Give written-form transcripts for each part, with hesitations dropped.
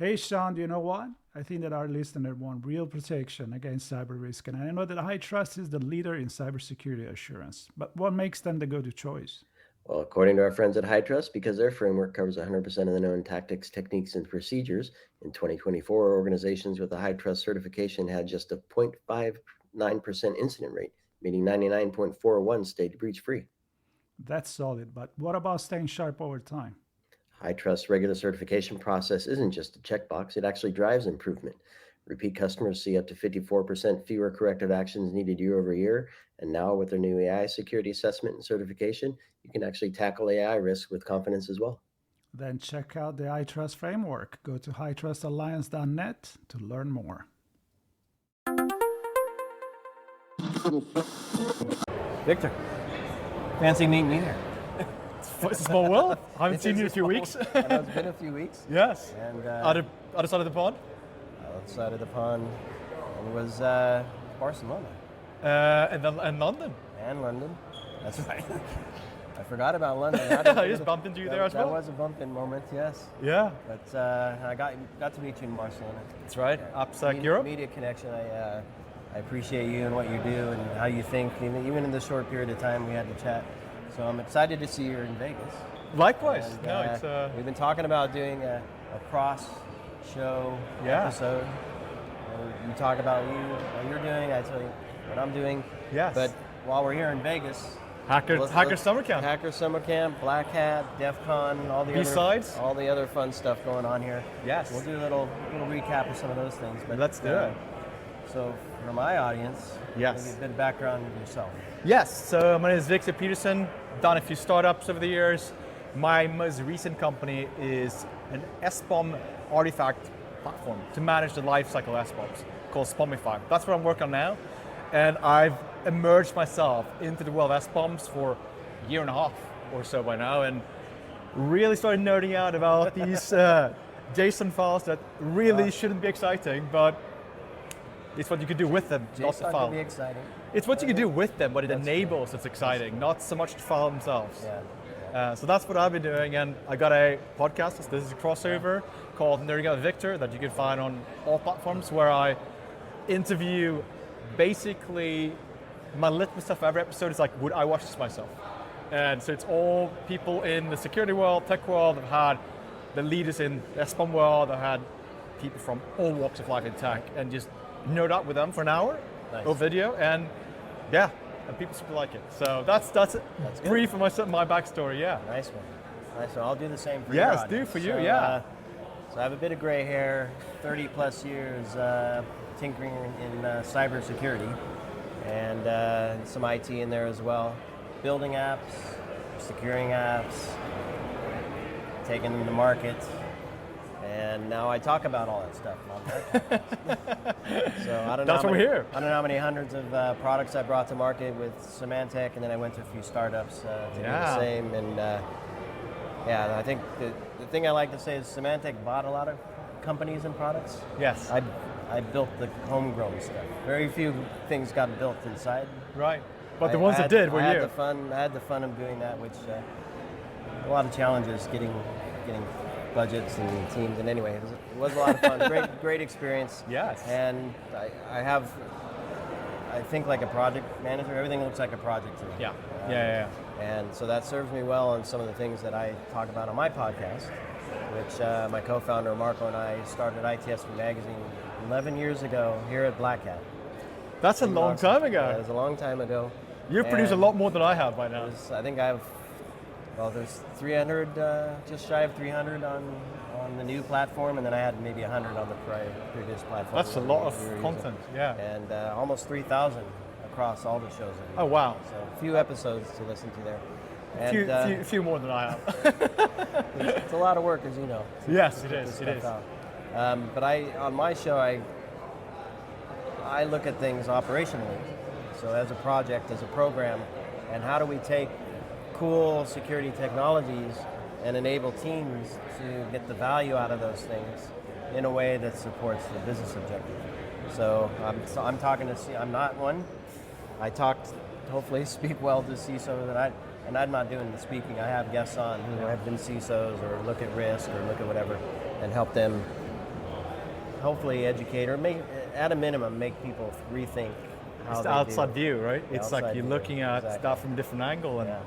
Hey, Sean, do you know what? I think that our listener want real protection against cyber risk, and I know that High Trust is the leader in cybersecurity assurance. But what makes them the go-to choice? Well, according to our friends at HITRUST, because their framework covers 100% of the known tactics, techniques, and procedures, in 2024, organizations with a HITRUST certification had just a 0.59% incident rate, meaning 99.41 stayed breach free. That's solid, but what about staying sharp over time? HITRUST regular certification process isn't just a checkbox, it actually drives improvement. Repeat customers see up to 54% fewer corrective actions needed year over year. And now, with their new AI security assessment and certification, you can actually tackle AI risk with confidence as well. Then check out the iTrust framework. Go to hightrustalliance.net to learn more. Victor, fancy meeting you here. It's a small world. I haven't seen you in a few weeks. I know it's been a few weeks. Yes. And Other side of the pond. outside of the pond, it was Barcelona And London. and London. That's right. I forgot about London. I just bumped into you there as well. That was a bump-in moment, yes. Yeah, But I got to meet you in Barcelona. that's right. Upside Media- Europe. Media connection. I appreciate you and what you do and how you think. Even in the short period of time we had to chat. So I'm excited to see you in Vegas. Likewise. And, No, it's we've been talking about doing a cross-show Yeah. episode. You talk about what you're doing, I tell you what I'm doing. Yes. But while we're here in Vegas, Hacker Summer Camp. Hacker Summer Camp, Black Hat, DEF CON, B-sides. all the other fun stuff going on here. Yes. We'll do a little recap of some of those things. But Let's do it. So for my audience, Yes. maybe a bit of background of yourself. Yes, so my name is Viktor Petersson. Done a few startups over the years. My most recent company is an SBOM artifact platform to manage the lifecycle SBOMs called SBOMify. That's what I'm working on now. And I've immersed myself into the world of SBOMs for a year and a half or so by now, and really started nerding out about these JSON files that really shouldn't be exciting, but it's what you can do with them, not the JSON file. can be exciting. It's what you can do with them, but it That's enables it's exciting, not so much the file themselves. Yeah. So that's what I've been doing, and I got a podcast, this is a crossover, called Nerding Out with Victor, that you can find on all platforms, where I interview basically my litmus test for every episode is like, would I watch this myself? And so it's all people in the security world, tech world. I've had the leaders in the SBOM world. I've had people from all walks of life in tech, and just nerd out with them for an hour of video, and yeah, and people super like it. So that's brief for my backstory. Yeah. Nice one. I'll do the same for you. Yes, do for you. Yeah. So I have a bit of gray hair, 30 plus years tinkering in cybersecurity, and some IT in there as well. Building apps, securing apps, taking them to market, and now I talk about all that stuff on podcasts. So I don't know. That's what we're here. I don't know how many hundreds of products I brought to market with Symantec, and then I went to a few startups to do the same. And yeah, I think the thing I like to say is Symantec bought a lot of companies and products. Yes. I built the homegrown stuff. Very few things got built inside. Right. But the ones that did were I you. had the fun of doing that, which a lot of challenges getting budgets and teams. And anyway, it was a lot of fun. Great experience. Yes. And I think like a project manager, everything looks like a project to me. Yeah. And so that serves me well on some of the things that I talk about on my podcast, which my co-founder Marco and I started ITSPmagazine 11 years ago here at Black Hat. That's a long time ago. Yeah, it was a long time ago. You've produced a lot more than I have by now. I think I have, there's 300, just shy of 300 on the new platform, and then I had maybe 100 on the previous platform. That's a lot of content, yeah. And almost 3,000 across all the shows. Oh, wow. So a few episodes to listen to there. And, few more than I have. it's a lot of work, as you know. Yes, it is. It is. But on my show, I look at things operationally. So as a project, as a program, and how do we take cool security technologies and enable teams to get the value out of those things in a way that supports the business objective. So I'm talking to, I'm not one. I hopefully speak well to CISOs, and I'm not doing the speaking. I have guests on who have been CISOs or look at risk or look at whatever and help them hopefully educate or make, at a minimum, make people rethink how It's they the outside do. view, right? The It's like outside you're view, looking at exactly. stuff from a different angle and Yeah.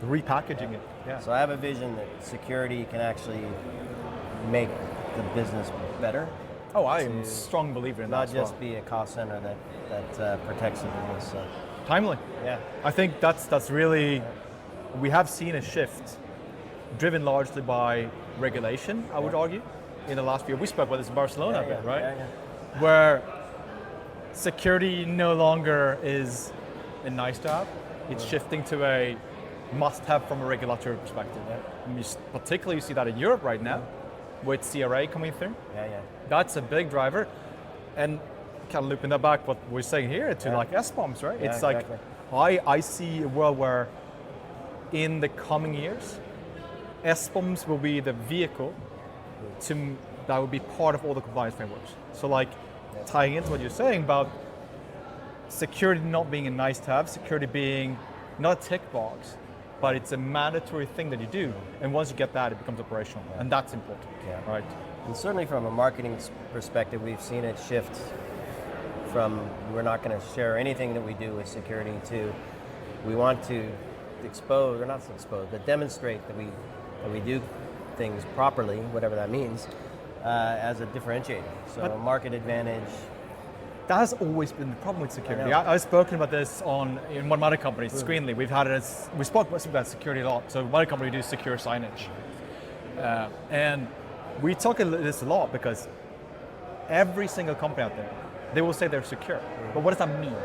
repackaging it. Yeah. So I have a vision that security can actually make the business better, Oh, I am a to strong believer in that not as well. just be a cost center that protects the business. So, Timely. yeah. I think that's really, we have seen a shift driven largely by regulation, I would argue, in the last few years. We spoke about this in Barcelona a bit, right? Yeah. Where security no longer is a nice to have. It's shifting to a must have from a regulatory perspective. And particularly you see that in Europe right now with CRA coming through. Yeah. That's a big driver. And kind of looping that back what we're saying here to Yeah. like SBOMs, right? Yeah, It's like, exactly. I see a world where in the coming years, SBOMs will be the vehicle that will be part of all the compliance frameworks. So like tying into what you're saying about security not being a nice to have, security being not a tick box, but it's a mandatory thing that you do. And once you get that, it becomes operational. And that's important, Yeah. right? And certainly from a marketing perspective, we've seen it shift from we're not going to share anything that we do with security to we want to expose, or not expose, but demonstrate that we do things properly, whatever that means, as a differentiator. So But- a market advantage. That has always been the problem with security. I know. I've spoken about this in one of my other companies, Screenly. We spoke about security a lot. So my company do secure signage. And we talk about this a lot because every single company out there, they will say they're secure. But what does that mean?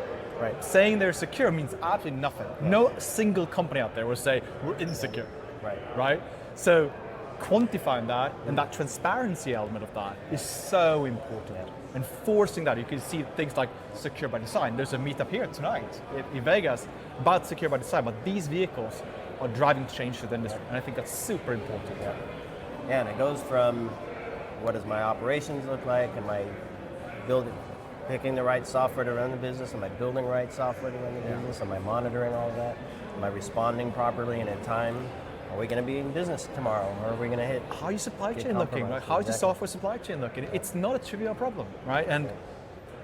Right. Saying they're secure means absolutely nothing. No single company out there will say we're insecure, Right. right? So quantifying that and that transparency element of that is so important. And forcing that, you can see things like secure by design. There's a meetup here tonight in Vegas about secure by design, but these vehicles are driving change to the industry, and I think that's super important. Yeah, and it goes from what does my operations look like? Am I picking the right software to run the business? Am I building the right software to run the business? Am I monitoring all of that? Am I responding properly and in time? Are we going to be in business tomorrow, or are we going to hit? How is your supply Get chain looking? compromised, How is your exactly. software supply chain looking? It's not a trivial problem, right? And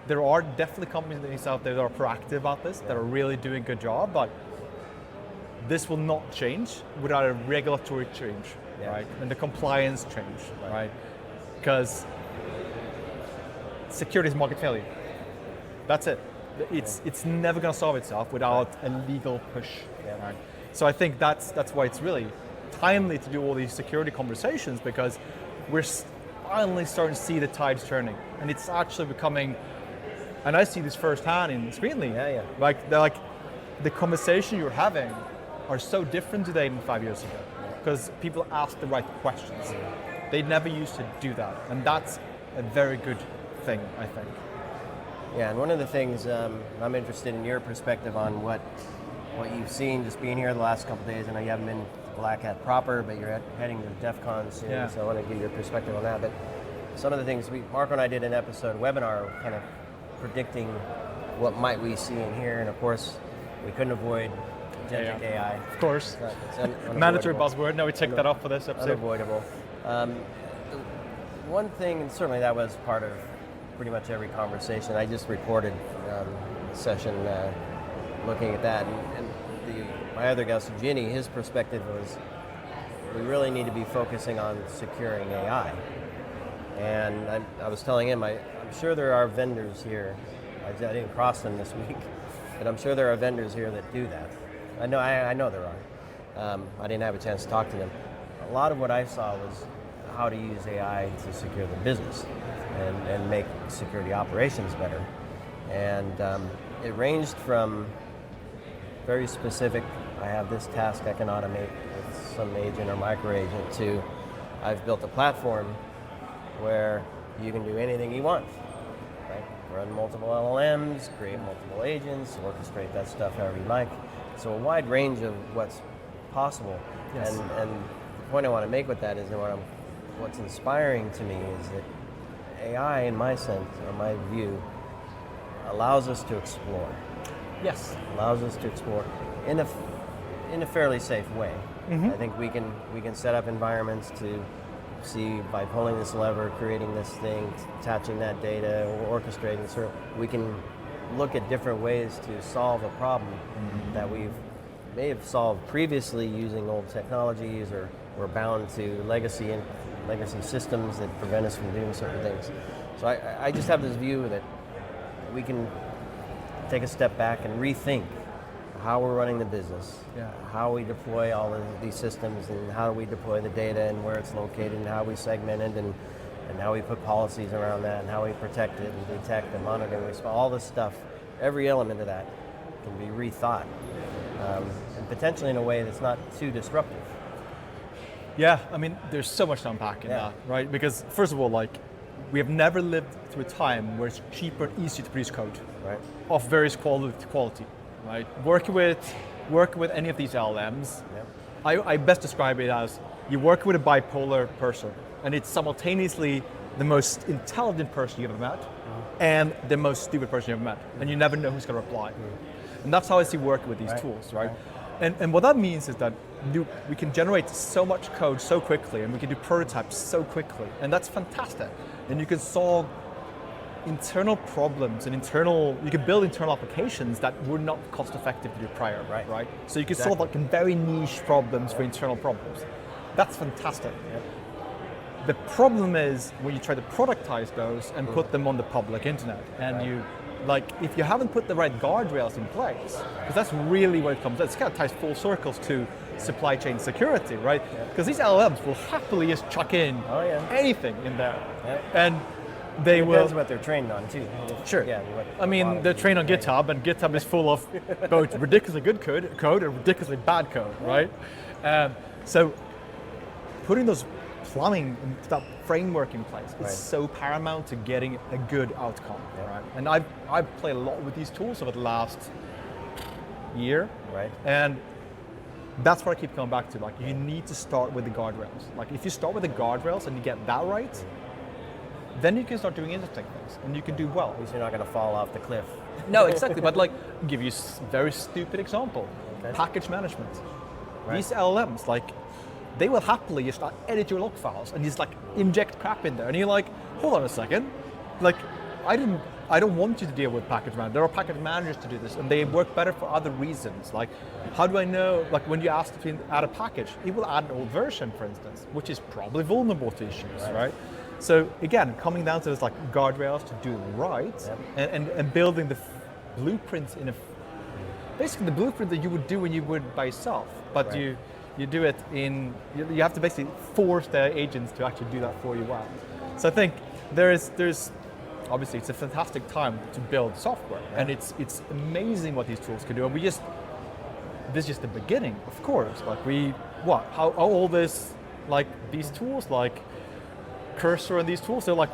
there are definitely companies out there that are proactive about this, that are really doing a good job, but this will not change without a regulatory change, right? And the compliance change, right? Because security is market failure. That's it. It's never going to solve itself without a legal push, right? So I think that's why it's really timely to do all these security conversations, because we're finally starting to see the tides turning, and it's actually becoming. And I see this firsthand in Screenly. Yeah. Like the conversation you're having are so different today than 5 years ago, because people ask the right questions. They never used to do that, and that's a very good thing, I think. Yeah, and one of the things I'm interested in your perspective on what you've seen just being here the last couple of days. I know you haven't been Black Hat proper, but you're heading to DEF CON soon, Yeah. so I want to get your perspective on that. But some of the things, Marco and I did an webinar kind of predicting what might we see in here, and of course, we couldn't avoid agentic AI. Of course. It's Mandatory unavoidable. buzzword. No, we checked that off for this episode. Unavoidable. The one thing, and certainly that was part of pretty much every conversation. I just recorded a session looking at that, and my other guest, Ginny, his perspective was we really need to be focusing on securing AI. And I was telling him, I'm sure there are vendors here. I didn't cross them this week, but I'm sure there are vendors here that do that. I know there are. I didn't have a chance to talk to them. A lot of what I saw was how to use AI to secure the business and make security operations better. And it ranged from very specific, I have this task I can automate with some agent or micro agent, to I've built a platform where you can do anything you want. Right? Run multiple LLMs, create multiple agents, orchestrate that stuff however you like. So a wide range of what's possible. Yes. And the point I want to make with that is that what's inspiring to me is that AI, in my sense, or my view, allows us to explore. Yes. Allows us to explore in a fairly safe way. I think we can set up environments to see by pulling this lever, creating this thing, attaching that data, or orchestrating, so we can look at different ways to solve a problem that may have solved previously using old technologies, or we're bound to legacy systems that prevent us from doing certain things. So I just have this view that we can take a step back and rethink how we're running the business, how we deploy all of these systems, and how we deploy the data and where it's located, and how we segment it, and how we put policies around that, and how we protect it and detect and monitor and respond. All this stuff, every element of that can be rethought, and potentially in a way that's not too disruptive. Yeah, I mean, there's so much to unpack in that, right? Because first of all, like, we have never lived through a time where it's cheaper and easier to produce code of various quality, right? Working with any of these LLMs, I best describe it as you work with a bipolar person, and it's simultaneously the most intelligent person you've ever met and the most stupid person you've ever met, and you never know who's going to reply. And that's how I see working with these tools, right? And what that means is that we can generate so much code so quickly, and we can do prototypes so quickly, and that's fantastic. And you can solve internal problems and you can build internal applications that were not cost effective to do prior, right? So you can solve like very niche problems for internal problems. That's fantastic. The problem is when you try to productize those and put them on the public internet, and if you haven't put the right guardrails in place, because that's really what it comes. It kind of ties full circles to supply chain security, right? Because these LLMs will happily just chuck in anything in there, and they will. Depends what they're trained on too. Sure. Yeah. I mean, they're trained on GitHub, and GitHub is full of both ridiculously good code and ridiculously bad code, right? So putting those plumbing and that framework in place is so paramount to getting a good outcome, right? And I've played a lot with these tools over the last year, and that's what I keep coming back to. Like, you need to start with the guardrails. Like, if you start with the guardrails and you get that right, then you can start doing interesting things, and you can do well. At least you're not going to fall off the cliff. No, exactly. But like, I'll give you a very stupid example: package management. These LLMs, like, they will happily just edit your log files and just like inject crap in there, and you're like, hold on a second, like, I don't want you to deal with package management. There are package managers to do this, and they work better for other reasons. Like, how do I know? Like, when you ask to add a package, it will add an old version, for instance, which is probably vulnerable to issues, right? So again, coming down to this like guardrails to do it right, and building the blueprint basically the blueprint that you would do when you would by yourself, but you do it you have to basically force the agents to actually do that for you well. So I think there's obviously it's a fantastic time to build software, and it's amazing what these tools can do. And this is just the beginning, of course. Like, how old is like these tools, like Cursor and these tools? They're like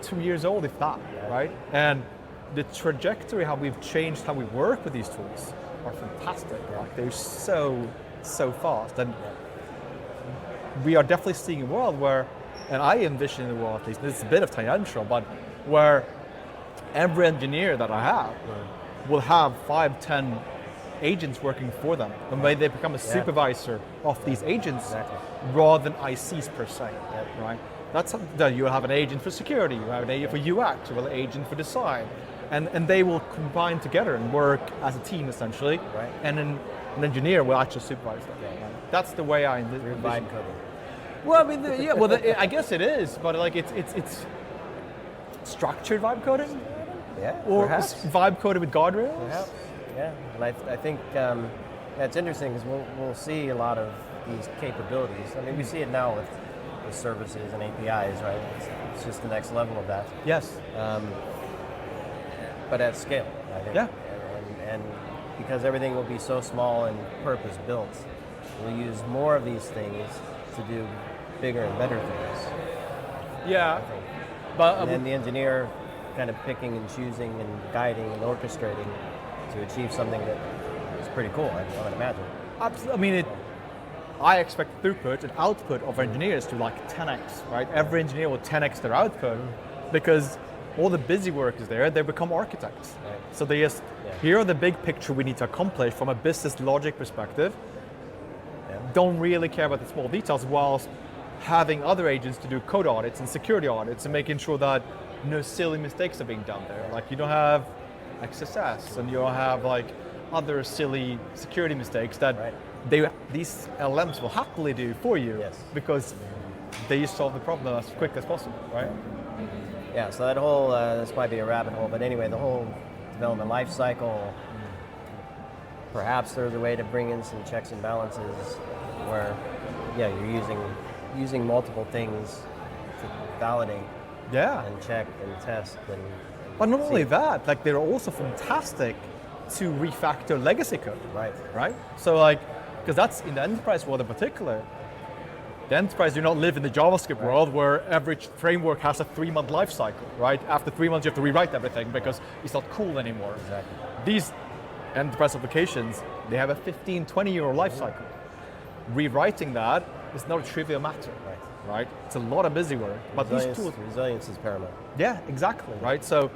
2 years old, if that, right? And the trajectory, how we've changed how we work with these tools, are fantastic. Like, they're so fast, and we are definitely seeing a world where, and I envision in the world, at least, this is a bit of tangential, but where every engineer that I have will have 5-10 agents working for them, and maybe they become a supervisor of these agents rather than ICs per se, right? That's something that you have an agent for security, you have an agent for UX, you have an agent for design, and they will combine together and work as a team essentially, and then an engineer will actually supervise them. That's the way I envision vibe coding. Well, I mean, I guess it is, but like it's structured vibe coding, or perhaps. Vibe coding with guardrails. Perhaps. Yeah, and I think it's interesting because we'll see a lot of these capabilities. I mean, we see it now with services and APIs, right? It's just the next level of that. Yes. But at scale, I think. Yeah. And because everything will be so small and purpose built, we'll use more of these things to do bigger and better things. Yeah. But and then the engineer kind of picking and choosing and guiding and orchestrating to achieve something that is pretty cool, I would imagine. Absolutely. I mean, I expect throughput and output of engineers to like 10x, right? Every engineer will 10x their output because all the busy work is there. They become architects. Right. So they just, here are the big picture we need to accomplish from a business logic perspective. Don't really care about the small details, whilst having other agents to do code audits and security audits and making sure that no silly mistakes are being done there. Like you don't have XSS and you don't have like other silly security mistakes that these LLMs will happily do for you because they solve the problem as quick as possible, right? Yeah, so that whole, this might be a rabbit hole, but anyway, the whole development life cycle, perhaps there's a way to bring in some checks and balances where, you're using multiple things to validate and check and test. But not only that, like they're also fantastic to refactor legacy code. Right? So like, because that's in the enterprise world in particular, the enterprise do not live in the JavaScript world where every framework has a 3-month life cycle, right? After 3 months you have to rewrite everything because it's not cool anymore. Exactly. These enterprise applications, they have a 15, 20-year life cycle. Rewriting that is not a trivial matter, right? It's a lot of busy work. But these tools, resilience is paramount. Yeah, exactly, right? So,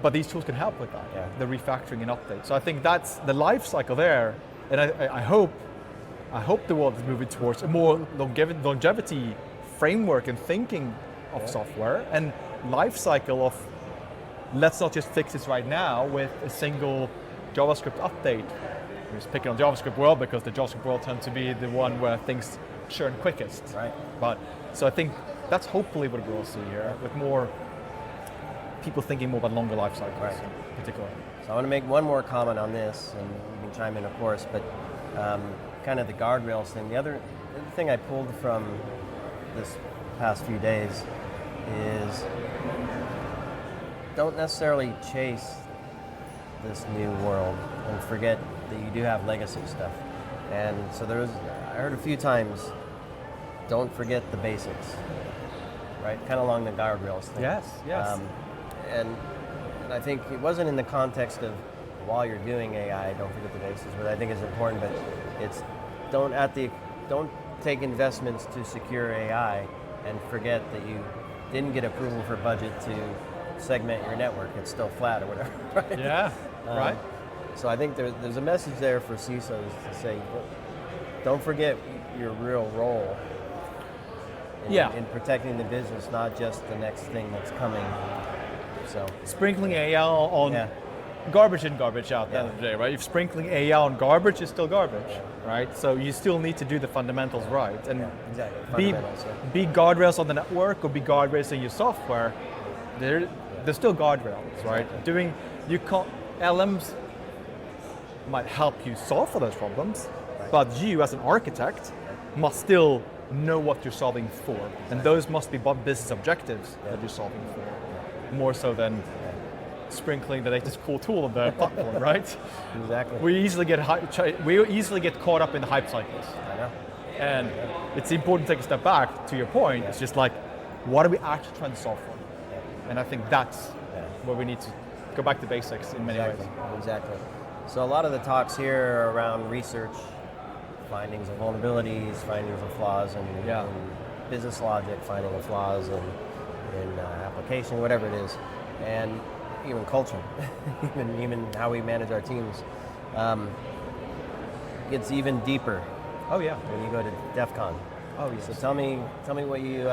but these tools can help with that, the refactoring and update. So I think that's the life cycle there, and I hope the world is moving towards a more longevity framework and thinking of software and life cycle of let's not just fix this right now with a single JavaScript update. We're just picking on JavaScript world because the JavaScript world tends to be the one where things churn quickest. Right. But so I think that's hopefully what we'll see here with more people thinking more about longer life cycles in particular. So I want to make one more comment on this, and you can chime in, of course, but kind of the guardrails thing. The other thing I pulled from this past few days is don't necessarily chase this new world and forget that you do have legacy stuff. And so I heard a few times, don't forget the basics, right? Kind of along the guardrails thing. Yes. And I think it wasn't in the context of while you're doing AI, don't forget the basics, but I think it's important, but it's don't take investments to secure AI and forget that you didn't get approval for budget to segment your network. It's still flat or whatever, right? Yeah, right. So I think there's a message there for CISOs to say, don't forget your real role in protecting the business, not just the next thing that's coming. So sprinkling AI on garbage in, garbage out at the end of the day, right? If sprinkling AI on garbage is still garbage, right? So you still need to do the fundamentals right. And be guardrails on the network or be guardrails in your software. There's still guardrails, right? LMs might help you solve for those problems, but you as an architect must still know what you're solving for. And those must be business objectives that you're solving for, more so than sprinkling the latest cool tool on the platform, right? Exactly. We easily get caught up in the hype cycles. I know. And it's important to take a step back, to your point. It's just like, what are we actually trying to solve for? And I think that's where we need to go back to basics in many ways. Exactly. So a lot of the talks here are around research, findings of vulnerabilities, findings of flaws in business logic, finding of flaws in application, whatever it is, and even culture, even how we manage our teams. It's even deeper. Oh yeah. When you go to DEF CON. Oh yes. So tell me what you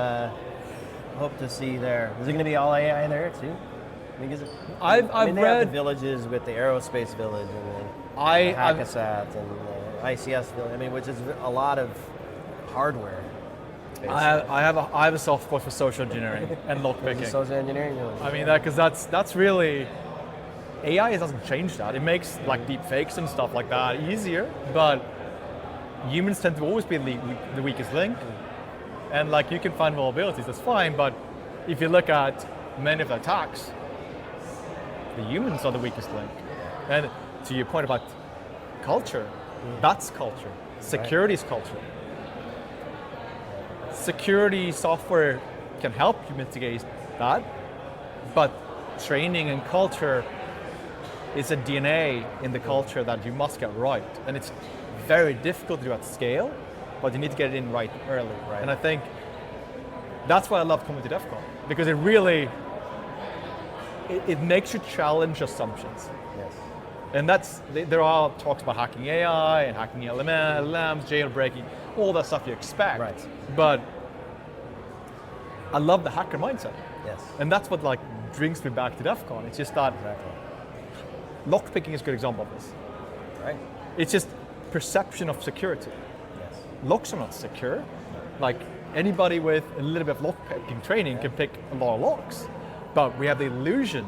hope to see there. Is it going to be all AI there too? I mean, I've they read have the villages with the aerospace village and the Hackasat and the ICS village. I mean, which is a lot of hardware. I have a soft spot for social engineering and lockpicking. Social engineering village. I mean, because that's really AI doesn't change that. It makes like deep fakes and stuff like that easier, but humans tend to always be the weakest link. And like you can find vulnerabilities, that's fine, but if you look at many of the attacks, the humans are the weakest link. And to your point about culture, that's culture. Security is culture. Security software can help you mitigate that, but training and culture is a DNA in the culture that you must get right. And it's very difficult to do at scale, but you need to get it in right early. Right. And I think that's why I love coming to DEF CON, because it really, it makes you challenge assumptions. Yes. And there are talks about hacking AI and hacking LLMs, jailbreaking, all that stuff you expect. Right. But I love the hacker mindset. Yes. And that's what like brings me back to DEF CON. It's just that Exactly. lockpicking is a good example of this. Right. It's just perception of security. Yes. Locks are not secure. Like anybody with a little bit of lockpicking training can pick a lot of locks, but we have the illusion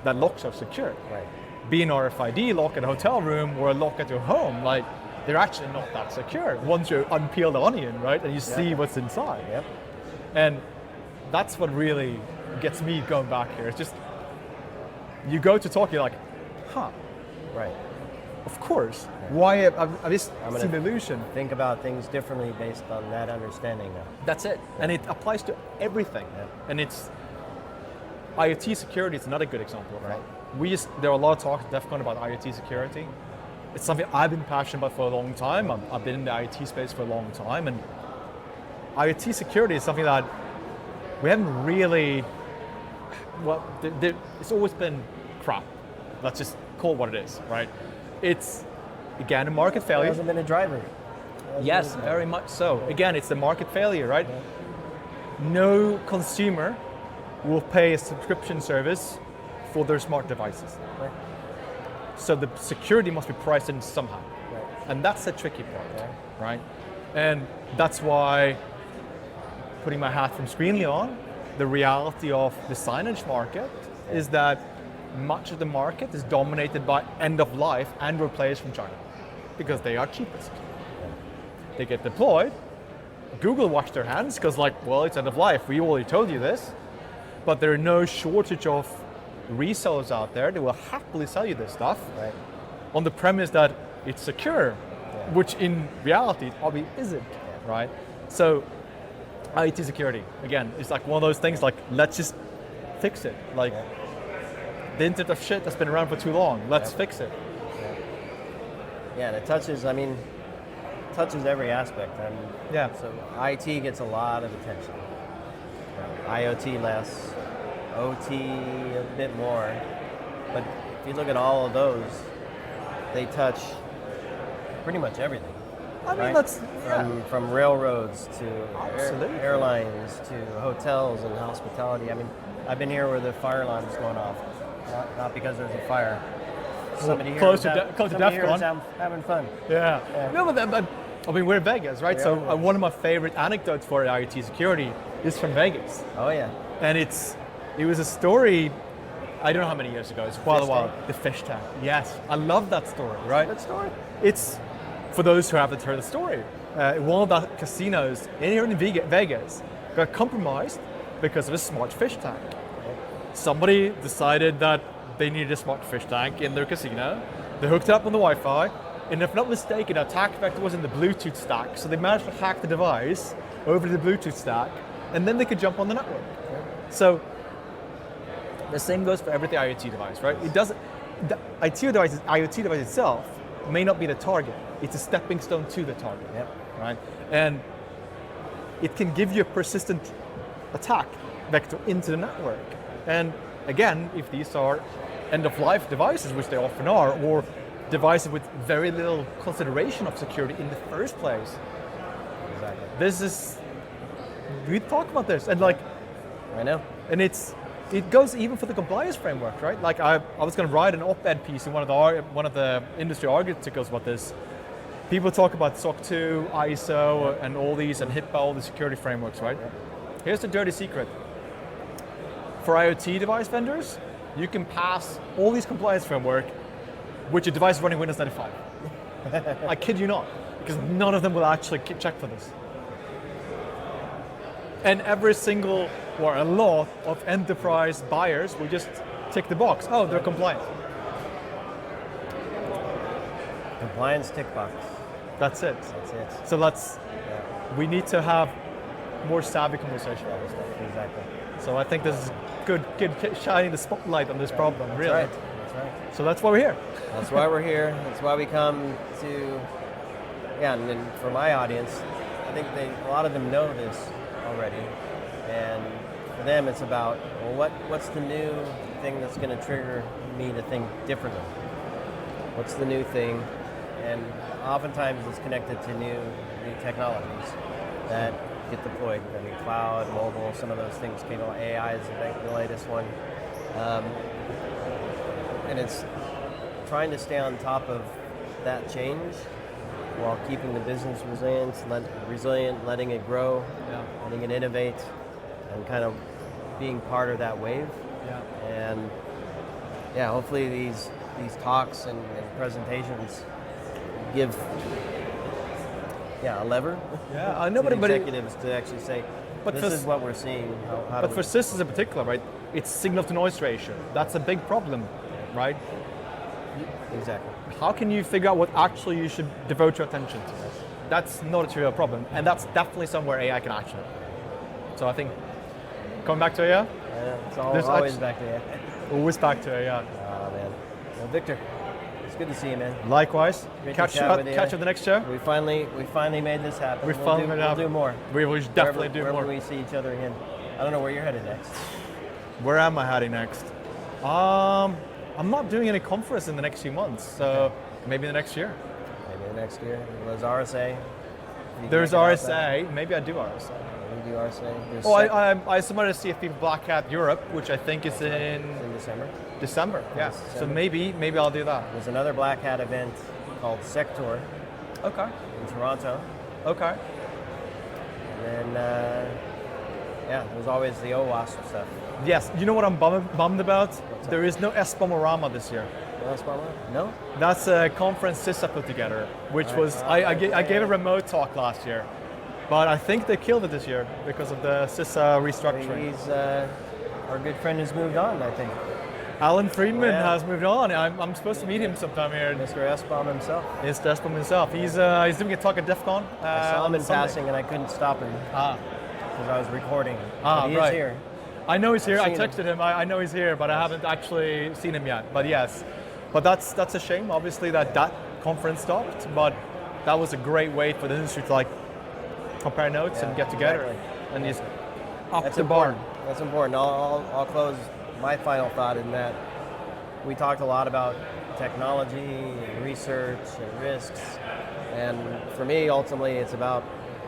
that locks are secure. Right. Be an RFID lock at a hotel room or a lock at your home, like they're actually not that secure once you unpeel the onion, right? And you see what's inside. Yep. And that's what really gets me going back here. It's just, you go to talk, you're like, huh, Right. of course. Why, I've just I'm seen the gonna illusion. think about things differently based on that understanding now. That's it. And it applies to everything. Yeah. And it's, IoT security is another good example of that. Right. There are a lot of talks at DEF CON about IoT security. It's something I've been passionate about for a long time. I've been in the IoT space for a long time, and IoT security is something that we haven't really, well, it's always been crap. Let's just call it what it is, right? It's, again, a market There failure. hasn't been a driver. Yes, very much so. Again, it's the market failure, right? No consumer will pay a subscription service for their smart devices. Right. So the security must be priced in somehow. Right. And that's the tricky part, Yeah. right? And that's why, putting my hat from Screenly on, the reality of the signage market is that much of the market is dominated by end-of-life Android players from China because they are cheapest. They get deployed. Google washed their hands because like, well, it's end of life. We already told you this. But there are no shortage of resellers out there that will happily sell you this stuff Right. on the premise that it's secure, which in reality it probably isn't, right? So IT security, again, it's like one of those things like, let's just fix it. Like the internet of shit that's been around for too long, let's fix it. Yeah, and it touches, touches every aspect. And Yeah. so IT gets a lot of attention. IoT less, OT a bit more. But if you look at all of those, they touch pretty much everything. I mean, right? that's, From railroads to Absolutely. airlines to hotels and hospitality. I mean, I've been here where the fire alarm is going off, not because there's a fire. Somebody here close is to hav- close to somebody here DEF is CON. having fun. Yeah. Yeah. No, but I mean, we're in Vegas, right? We So are in Vegas. one of my favorite anecdotes for IoT security is from Vegas. Oh yeah. And it was a story, I don't know how many years ago, it's quite a Fish while. tank? The fish tank. Yes, I love that story, right? Good story. It's, for those who haven't heard the story, one of the casinos here in Vegas got compromised because of a smart fish tank. Somebody decided that they needed a smart fish tank in their casino. They hooked it up on the Wi-Fi, and if not mistaken, the attack vector was in the Bluetooth stack, so they managed to hack the device over to the Bluetooth stack, and then they could jump on the network. So the same goes for every IoT device, right? It doesn't. The IoT device itself may not be the target. It's a stepping stone to the target, right? And it can give you a persistent attack vector into the network. And again, if these are end-of-life devices, which they often are, or devices with very little consideration of security in the first place, Exactly. this is, we talk about this, and like, I know. and it goes even for the compliance framework, right? Like I was going to write an op-ed piece in one of the industry articles about this. People talk about SOC 2, ISO, and all these, and HIPAA, all the security frameworks, right? Here's the dirty secret. For IoT device vendors, you can pass all these compliance framework with your device running Windows 95. I kid you not, because none of them will actually check for this. And every single, or a lot of enterprise buyers will just tick the box. Oh, they're compliant. Compliance tick box. That's it. That's it. So Yeah. we need to have more savvy conversation about this stuff. Exactly. So I think this is good shining the spotlight on this problem, really. That's right. That's right. So that's why we're here. That's why we're here. That's why we come to. Yeah, and then for my audience, I think a lot of them know this already, and for them it's about, well, what's the new thing that's going to trigger me to think differently? What's the new thing and oftentimes it's connected to new technologies that get deployed. I mean, cloud, mobile, some of those things came out. AI is the latest one. And it's trying to stay on top of that change while keeping the business resilient, letting it grow, letting it innovate, and kind of being part of that wave. And hopefully these talks and presentations give a lever I know, to the but executives to actually say, this is what we're seeing. But for CISSP in particular, right, it's signal to noise ratio. That's a big problem, right? Exactly. How can you figure out what actually you should devote your attention to? That's not a trivial problem, and that's definitely somewhere AI can action it. So I think, coming back to AI? It's always back to AI. Always back to AI. Oh, man. Well, Victor, it's good to see you, man. Likewise. Great Catch to you chat with you. at the next show. We finally made this happen. We'll do more. We will definitely do more. Wherever we see each other again. I don't know where you're headed next. Where am I heading next? I'm not doing any conference in the next few months, so maybe the next year. Maybe the next year. There's RSA. There's RSA. Maybe I do RSA. Maybe do RSA. I submitted a CFP for Black Hat Europe, which I think is in December. December, yeah. December. So maybe I'll do that. There's another Black Hat event called Sector Okay. in Toronto. Okay. And then, there's always the OWASP stuff. Yes. You know what I'm bummed about? There is no SBOMorama this year. No? That's a conference CISSP put together, which was I gave a remote talk last year, but I think they killed it this year because of the CISSP restructuring. He's our good friend has moved on, I think. Alan Friedman has moved on. I'm supposed to meet him sometime here. Mr. SBOM himself. It's the SBOM himself. He's doing a talk at DEF CON. I saw him in Sunday. passing and I couldn't stop him because I was recording. But he right. is here. I know he's here. I seen texted him. I know he's here, but I haven't actually seen him yet. But yes, but that's a shame. Obviously, that conference stopped. But that was a great way for the industry to like compare notes and get together. Exactly. And he's up That's the bar. That's important. I'll close my final thought in that we talked a lot about technology and research and risks. And for me, ultimately, it's about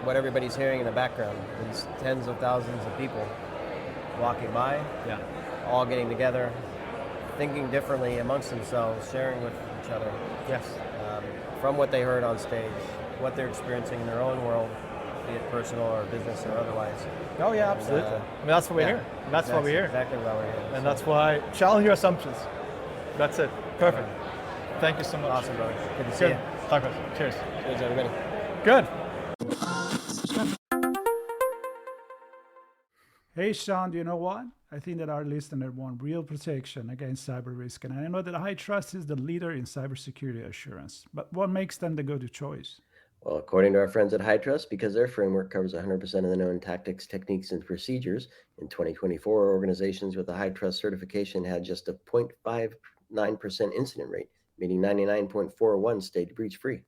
what everybody's hearing in the background. These tens of thousands of people walking by, all getting together, thinking differently amongst themselves, sharing with each other. Yes. From what they heard on stage, what they're experiencing in their own world, be it personal or business or otherwise. Oh yeah, absolutely. I mean, that's what we're here. That's why we're here. Exactly why we're here. And that's why challenge your assumptions. That's it. Perfect. Thank you so much. Awesome, brother. Good to see you. Likewise. Cheers. Cheers, everybody. Good. Hey, Sean, do you know what? I think that our listener want real protection against cyber risk. And I know that HITRUST is the leader in cybersecurity assurance. But what makes them the go-to choice? Well, according to our friends at HITRUST, because their framework covers 100% of the known tactics, techniques, and procedures, in 2024, organizations with a HITRUST certification had just a 0.59% incident rate, meaning 99.41 stayed breach-free.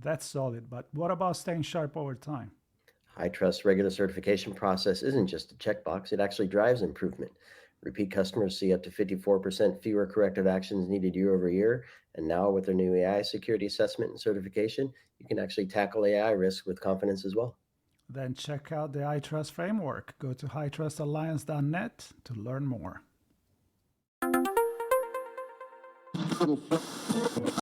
That's solid. But what about staying sharp over time? HITRUST regular certification process isn't just a checkbox, it actually drives improvement. Repeat customers see up to 54% fewer corrective actions needed year over year. And now with their new AI security assessment and certification, you can actually tackle AI risk with confidence as well. Then check out the HITRUST framework. Go to hitrustalliance.net to learn more.